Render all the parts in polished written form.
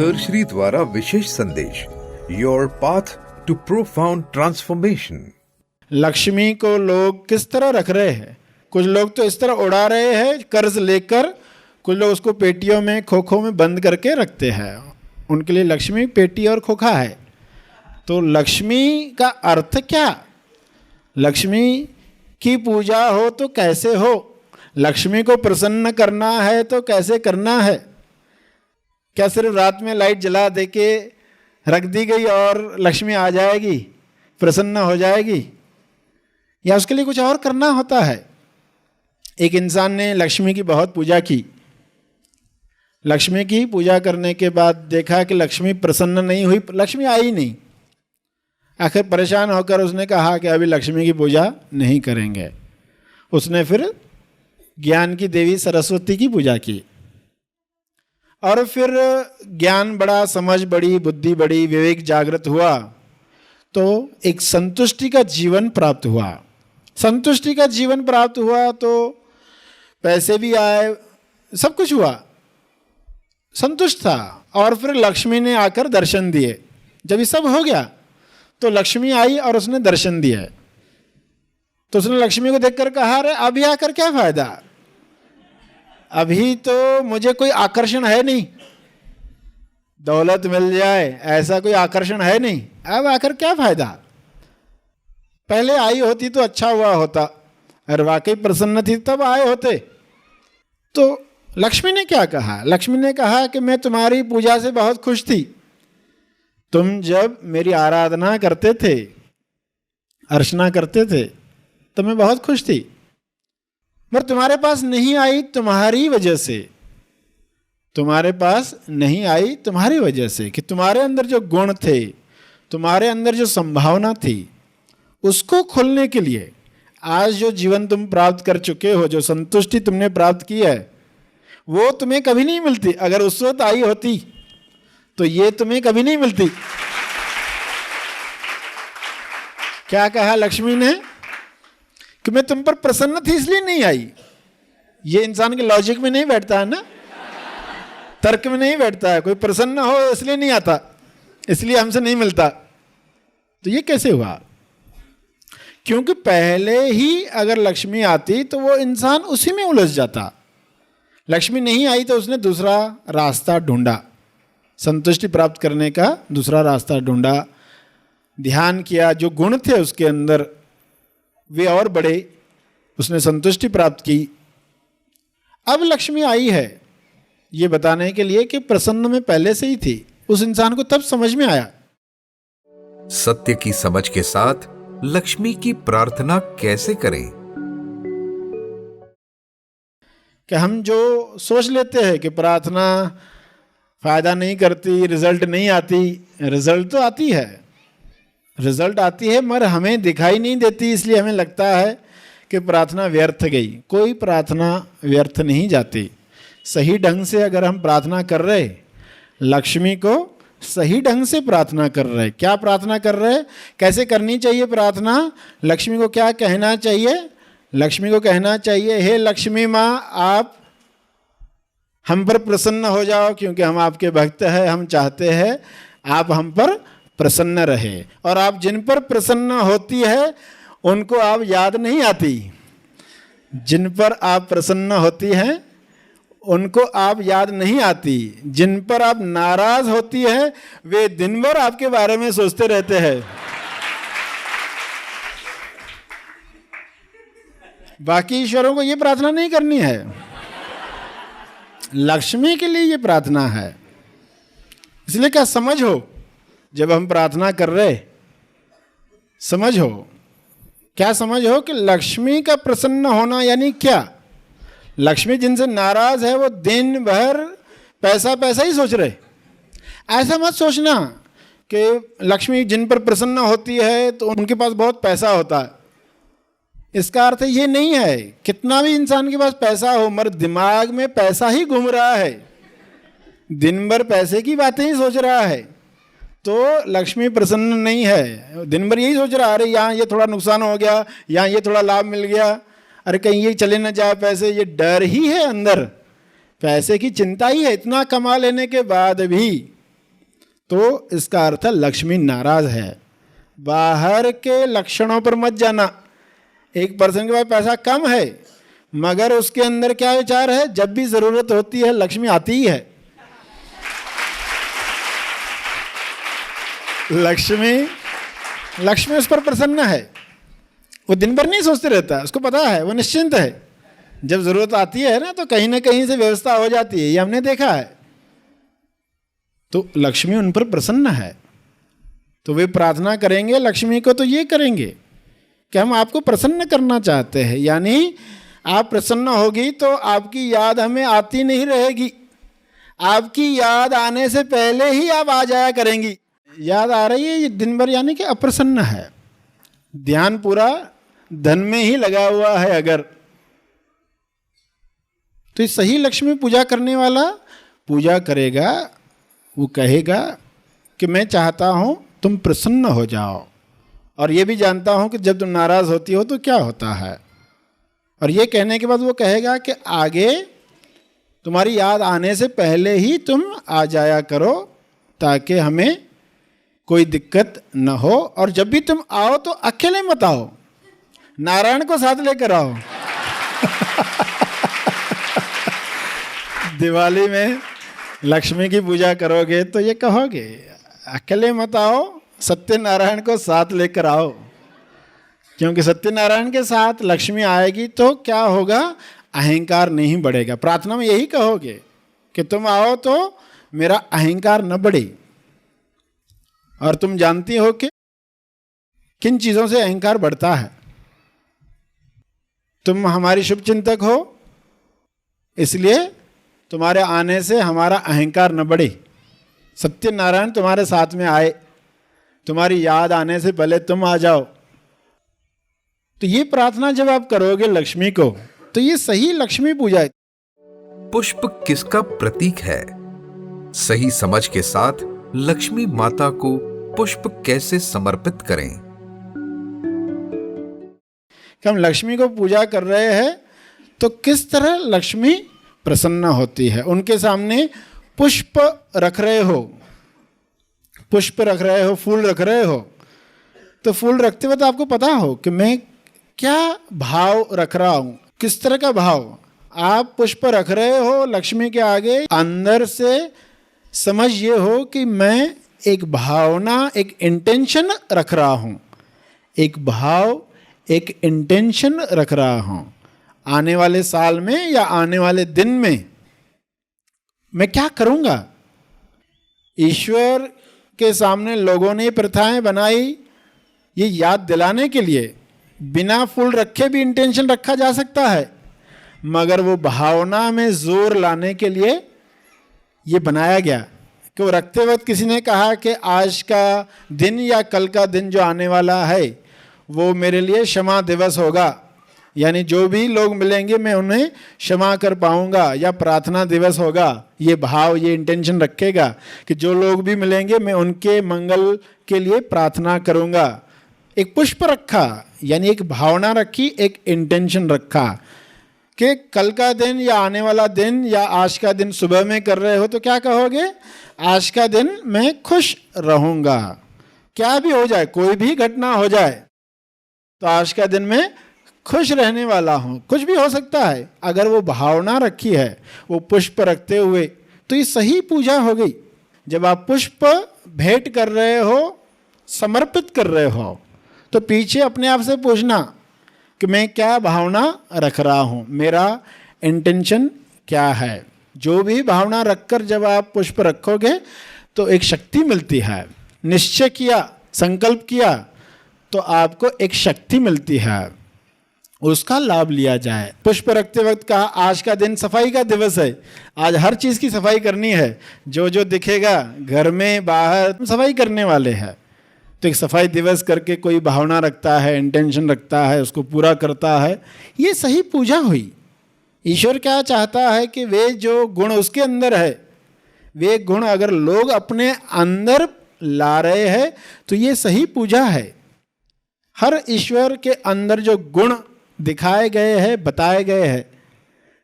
Sir Shri द्वारा विशेष संदेश, your path to profound transformation. Lakshmi को लोग किस तरह रख रहे हैं? कुछ लोग तो इस तरह उड़ा रहे हैं कर्ज लेकर, कुछ लोग उसको पेटियों में खोखों में बंद करके रखते हैं। उनके लिए लक्ष्मी पेटी और खोखा है। तो लक्ष्मी का अर्थ क्या? लक्ष्मी की पूजा हो तो कैसे हो? लक्ष्मी को प्रसन्न करना है तो कैसे करना है? क्या सिर्फ रात में लाइट जला दे के रख दी गई और लक्ष्मी आ जाएगी, प्रसन्न हो जाएगी? या उसके लिए कुछ और करना होता है? एक इंसान ने लक्ष्मी की बहुत पूजा की। लक्ष्मी की पूजा करने के बाद देखा कि लक्ष्मी प्रसन्न नहीं हुई, लक्ष्मी आई नहीं। आखिर परेशान होकर उसने कहा कि अभी लक्ष्मी की पूजा नहीं करेंगे। उसने फिर ज्ञान की देवी सरस्वती की पूजा की और फिर ज्ञान बढ़ा, समझ बढ़ी, बुद्धि बढ़ी, विवेक जागृत हुआ तो एक संतुष्टि का जीवन प्राप्त हुआ। संतुष्टि का जीवन प्राप्त हुआ तो पैसे भी आए, सब कुछ हुआ, संतुष्ट था। और फिर लक्ष्मी ने आकर दर्शन दिए। जब ये सब हो गया तो लक्ष्मी आई और उसने दर्शन दिया। तो उसने लक्ष्मी को देखकर कहा, अरे अभी आकर क्या फायदा, अभी तो मुझे कोई आकर्षण है नहीं, दौलत मिल जाए ऐसा कोई आकर्षण है नहीं, अब आकर क्या फायदा, पहले आई होती तो अच्छा हुआ होता, अरे वाकई प्रसन्न थी तब आए होते। तो लक्ष्मी ने क्या कहा? लक्ष्मी ने कहा कि मैं तुम्हारी पूजा से बहुत खुश थी, तुम जब मेरी आराधना करते थे, अर्चना करते थे तो मैं बहुत खुश थी, पर तुम्हारे पास नहीं आई तुम्हारी वजह से, तुम्हारे पास नहीं आई तुम्हारी वजह से कि तुम्हारे अंदर जो गुण थे, तुम्हारे अंदर जो संभावना थी, उसको खोलने के लिए आज जो जीवन तुम प्राप्त कर चुके हो, जो संतुष्टि तुमने प्राप्त की है, वो तुम्हें कभी नहीं मिलती। अगर उस वक्त आई होती तो ये तुम्हें कभी नहीं मिलती। क्या कहा लक्ष्मी ने? कि मैं तुम पर प्रसन्न थी इसलिए नहीं आई। ये इंसान के लॉजिक में नहीं बैठता है ना, तर्क में नहीं बैठता है। कोई प्रसन्न हो इसलिए नहीं आता, इसलिए हमसे नहीं मिलता। तो ये कैसे हुआ? क्योंकि पहले ही अगर लक्ष्मी आती तो वो इंसान उसी में उलझ जाता। लक्ष्मी नहीं आई तो उसने दूसरा रास्ता ढूंढा, संतुष्टि प्राप्त करने का दूसरा रास्ता ढूंढा, ध्यान किया, जो गुण थे उसके अंदर वे और बढ़े, उसने संतुष्टि प्राप्त की। अब लक्ष्मी आई है ये बताने के लिए कि प्रसन्न में पहले से ही थी। उस इंसान को तब समझ में आया। सत्य की समझ के साथ लक्ष्मी की प्रार्थना कैसे करें? कि हम जो सोच लेते हैं कि प्रार्थना फायदा नहीं करती, रिजल्ट नहीं आती, रिजल्ट तो आती है, रिजल्ट आती है मगर हमें दिखाई नहीं देती, इसलिए हमें लगता है कि प्रार्थना व्यर्थ गई। कोई प्रार्थना व्यर्थ नहीं जाती। सही ढंग से अगर हम प्रार्थना कर रहे, लक्ष्मी को सही ढंग से प्रार्थना कर रहे, क्या प्रार्थना कर रहे, कैसे करनी चाहिए प्रार्थना, लक्ष्मी को क्या कहना चाहिए? लक्ष्मी को कहना चाहिए, हे लक्ष्मी माँ, आप हम पर प्रसन्न हो जाओ क्योंकि हम आपके भक्त हैं, हम चाहते हैं आप हम पर प्रसन्न रहे। और आप जिन पर प्रसन्न होती है उनको आप याद नहीं आती, जिन पर आप प्रसन्न होती हैं उनको आप याद नहीं आती, जिन पर आप नाराज होती है वे दिन भर आपके बारे में सोचते रहते हैं। बाकी ईश्वरों को ये प्रार्थना नहीं करनी है, लक्ष्मी के लिए ये प्रार्थना है। इसलिए क्या समझ हो, जब हम प्रार्थना कर रहे, समझ हो, क्या समझ हो कि लक्ष्मी का प्रसन्न होना यानी क्या? लक्ष्मी जिनसे नाराज है वो दिन भर पैसा पैसा ही सोच रहे। ऐसा मत सोचना कि लक्ष्मी जिन पर प्रसन्न होती है तो उनके पास बहुत पैसा होता है। इसका अर्थ ये नहीं है, कितना भी इंसान के पास पैसा हो मगर दिमाग में पैसा ही घूम रहा है, दिन भर पैसे की बातें ही सोच रहा है, तो लक्ष्मी प्रसन्न नहीं है। दिन भर यही सोच रहा है, अरे यहाँ ये थोड़ा नुकसान हो गया, यहाँ ये थोड़ा लाभ मिल गया, अरे कहीं ये चले ना जाए पैसे, ये डर ही है अंदर, पैसे की चिंता ही है। इतना कमा लेने के बाद भी तो इसका अर्थ है लक्ष्मी नाराज है। बाहर के लक्षणों पर मत जाना। एक पर्सन के पास पैसा कम है मगर उसके अंदर क्या विचार है, जब भी जरूरत होती है लक्ष्मी आती ही है। लक्ष्मी उस पर प्रसन्न है। वो दिन भर नहीं सोचते रहता, उसको पता है, वो निश्चिंत है। जब जरूरत आती है ना तो कहीं ना कहीं से व्यवस्था हो जाती है, ये हमने देखा है। तो लक्ष्मी उन पर प्रसन्न है। तो वे प्रार्थना करेंगे लक्ष्मी को, तो ये करेंगे कि हम आपको प्रसन्न करना चाहते हैं, यानी आप प्रसन्न होगी तो आपकी याद हमें आती नहीं रहेगी। आपकी याद आने से पहले ही आप आ जाया करेंगी। याद आ रही है ये दिन भर, यानी कि अप्रसन्न है। ध्यान पूरा धन में ही लगा हुआ है अगर, तो सही लक्ष्मी पूजा करने वाला पूजा करेगा। वो कहेगा कि मैं चाहता हूं तुम प्रसन्न हो जाओ, और ये भी जानता हूं कि जब तुम नाराज होती हो तो क्या होता है। और ये कहने के बाद वो कहेगा कि आगे तुम्हारी याद आने से पहले ही तुम आ जाया करो ताकि हमें कोई दिक्कत न हो। और जब भी तुम आओ तो अकेले मत आओ, नारायण को साथ लेकर आओ। दिवाली में लक्ष्मी की पूजा करोगे तो ये कहोगे, अकेले मत आओ, सत्यनारायण को साथ लेकर आओ। क्योंकि सत्यनारायण के साथ लक्ष्मी आएगी तो क्या होगा, अहंकार नहीं बढ़ेगा। प्रार्थना में यही कहोगे कि तुम आओ तो मेरा अहंकार न बढ़े। और तुम जानती हो कि किन चीज़ों से अहंकार बढ़ता है। तुम हमारी शुभ चिंतक हो, इसलिए तुम्हारे आने से हमारा अहंकार न बढ़े। सत्यनारायण तुम्हारे साथ में आए, तुम्हारी याद आने से पहले तुम आ जाओ। तो ये प्रार्थना जब आप करोगे लक्ष्मी को, तो ये सही लक्ष्मी पूजा है। पुष्प किसका प्रतीक है? सही समझ के साथ लक्ष्मी माता को पुष्प कैसे समर्पित करें? कि हम लक्ष्मी को पूजा कर रहे हैं तो किस तरह लक्ष्मी प्रसन्न होती है। उनके सामने पुष्प रख रहे हो, पुष्प रख रहे हो, फूल रख रहे हो, तो फूल रखते वक्त आपको पता हो कि मैं क्या भाव रख रहा हूं, किस तरह का भाव। आप पुष्प रख रहे हो लक्ष्मी के आगे, अंदर से समझ ये हो कि मैं एक भावना, एक इंटेंशन रख रहा हूं, एक भाव, एक इंटेंशन रख रहा हूं। आने वाले साल में या आने वाले दिन में मैं क्या करूंगा। ईश्वर के सामने लोगों ने प्रथाएं बनाई ये याद दिलाने के लिए। बिना फूल रखे भी इंटेंशन रखा जा सकता है, मगर वो भावना में जोर लाने के लिए ये बनाया गया कि वो रखते वक्त किसी ने कहा कि आज का दिन या कल का दिन जो आने वाला है वो मेरे लिए क्षमा दिवस होगा, यानी जो भी लोग मिलेंगे मैं उन्हें क्षमा कर पाऊंगा, या प्रार्थना दिवस होगा। ये भाव, ये इंटेंशन रखेगा कि जो लोग भी मिलेंगे मैं उनके मंगल के लिए प्रार्थना करूंगा। एक पुष्प रखा, यानी एक भावना रखी, एक इंटेंशन रखा कि कल का दिन या आने वाला दिन या आज का दिन सुबह में कर रहे हो तो क्या कहोगे, आज का दिन मैं खुश रहूंगा। क्या भी हो जाए, कोई भी घटना हो जाए, तो आज का दिन मैं खुश रहने वाला हूं। कुछ भी हो सकता है। अगर वो भावना रखी है वो पुष्प रखते हुए, तो ये सही पूजा हो गई। जब आप पुष्प भेंट कर रहे हो, समर्पित कर रहे हो, तो पीछे अपने आप से पूछना कि मैं क्या भावना रख रहा हूं, मेरा इंटेंशन क्या है। जो भी भावना रखकर जब आप पुष्प रखोगे तो एक शक्ति मिलती है। निश्चय किया, संकल्प किया तो आपको एक शक्ति मिलती है, उसका लाभ लिया जाए। पुष्प रखते वक्त कहा आज का दिन सफाई का दिवस है, आज हर चीज़ की सफाई करनी है। जो जो दिखेगा घर में बाहर सफाई करने वाले हैं। तो एक सफाई दिवस करके कोई भावना रखता है, इंटेंशन रखता है, उसको पूरा करता है, ये सही पूजा हुई। ईश्वर क्या चाहता है कि वे जो गुण उसके अंदर है, वे गुण अगर लोग अपने अंदर ला रहे हैं तो ये सही पूजा है। हर ईश्वर के अंदर जो गुण दिखाए गए हैं, बताए गए हैं,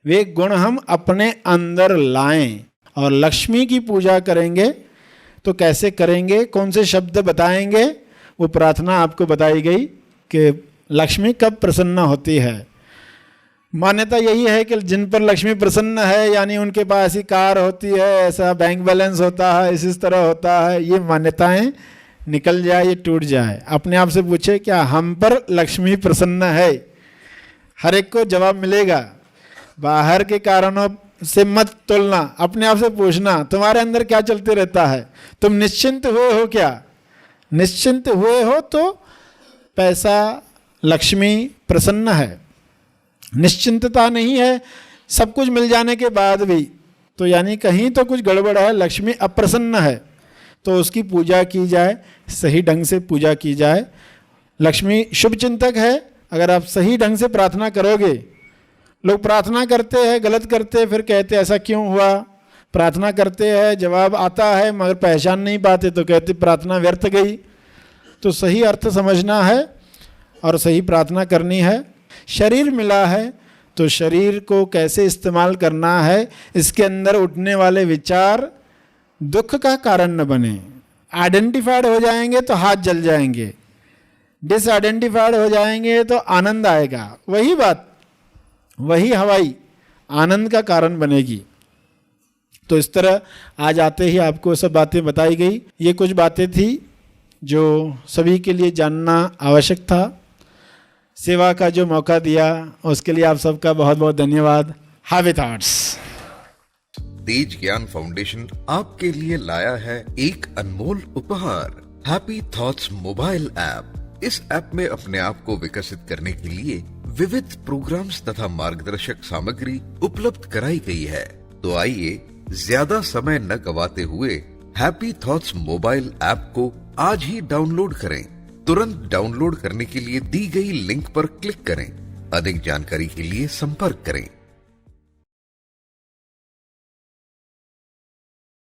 वे गुण हम अपने अंदर लाएं और लक्ष्मी की पूजा करेंगे तो कैसे करेंगे, कौन से शब्द बताएंगे, वो प्रार्थना आपको बताई गई कि लक्ष्मी कब प्रसन्न होती है। मान्यता यही है कि जिन पर लक्ष्मी प्रसन्न है यानी उनके पास ही कार होती है, ऐसा बैंक बैलेंस होता है, इस तरह होता है, ये मान्यताएं निकल जाए, ये टूट जाए। अपने आप से पूछे क्या हम पर लक्ष्मी प्रसन्न है? हर एक को जवाब मिलेगा। बाहर के कारणों से मत तुलना, अपने आप से पूछना तुम्हारे अंदर क्या चलते रहता है, तुम निश्चिंत हुए हो क्या? निश्चिंत हुए हो तो पैसा लक्ष्मी प्रसन्न है। निश्चिंतता नहीं है, सब कुछ मिल जाने के बाद भी, तो यानी कहीं तो कुछ गड़बड़ है, लक्ष्मी अप्रसन्न है। तो उसकी पूजा की जाए, सही ढंग से पूजा की जाए। लक्ष्मी शुभ चिंतक है। अगर आप सही ढंग से प्रार्थना करोगे, लोग प्रार्थना करते हैं, गलत करते हैं, फिर कहते ऐसा क्यों हुआ। प्रार्थना करते हैं, जवाब आता है मगर पहचान नहीं पाते, तो कहते प्रार्थना व्यर्थ गई। तो सही अर्थ समझना है और सही प्रार्थना करनी है। शरीर मिला है तो शरीर को कैसे इस्तेमाल करना है, इसके अंदर उठने वाले विचार दुख का कारण न बने। आइडेंटिफाइड हो जाएंगे तो हाथ जल जाएंगे, डिसआइडेंटिफाइड हो जाएंगे तो आनंद आएगा। वही बात, वही हवाई आनंद का कारण बनेगी। तो इस तरह आज आते ही आपको सब बातें बताई गई। ये कुछ बातें थी जो सभी के लिए जानना आवश्यक था। सेवा का जो मौका दिया उसके लिए आप सबका बहुत बहुत धन्यवाद। Happy thoughts. तेज ज्ञान फाउंडेशन आपके लिए लाया है एक अनमोल उपहार, हैप्पी थॉट्स मोबाइल ऐप। इस ऐप में अपने आप को विकसित करने के लिए विविध प्रोग्राम्स तथा मार्गदर्शक सामग्री उपलब्ध कराई गई है। तो आइए ज्यादा समय न गवाते हुए हैप्पी थॉट्स मोबाइल ऐप को आज ही डाउनलोड करें। तुरंत डाउनलोड करने के लिए दी गई लिंक पर क्लिक करें। अधिक जानकारी के लिए संपर्क करें।